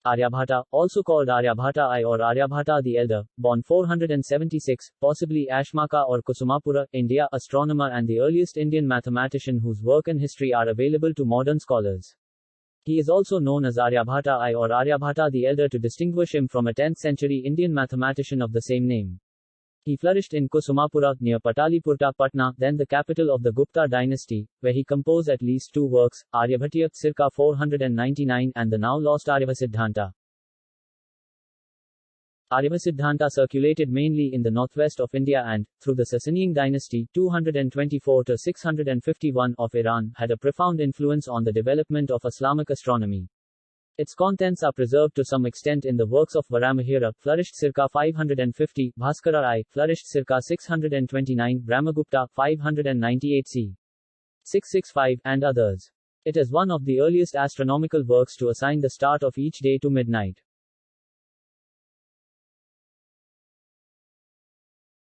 Aryabhatta, also called Aryabhatta I or Aryabhatta the Elder, born 476, possibly Ashmaka or Kusumapura, India, astronomer and the earliest Indian mathematician whose work and history are available to modern scholars. He is also known as Aryabhatta I or Aryabhatta the Elder to distinguish him from a 10th century Indian mathematician of the same name. He flourished in Kusumapura, near Patalipurta, Patna, then the capital of the Gupta dynasty, where he composed at least two works, Aryabhatiya, circa 499, and the now lost Aryabhasiddhanta. Aryabhasiddhanta circulated mainly in the northwest of India and, through the Sasanian dynasty 224 to 651 of Iran, had a profound influence on the development of Islamic astronomy. Its contents are preserved to some extent in the works of Varamihira, flourished circa 550, Bhaskara I, flourished circa 629, Brahmagupta, 598 c. 665, and others. It is one of the earliest astronomical works to assign the start of each day to midnight.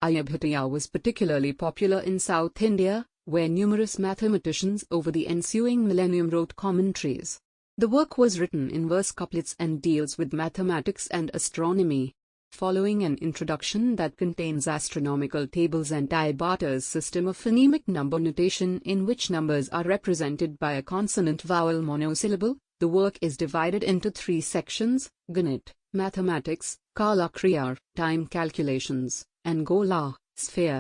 Aryabhatiya was particularly popular in South India, where numerous mathematicians over the ensuing millennium wrote commentaries. The work was written in verse couplets and deals with mathematics and astronomy. Following an introduction that contains astronomical tables and Aryabhatta's system of phonemic number notation in which numbers are represented by a consonant-vowel monosyllable, the work is divided into three sections: Ganit, mathematics, Kala Kriya, time calculations, and Gola, sphere.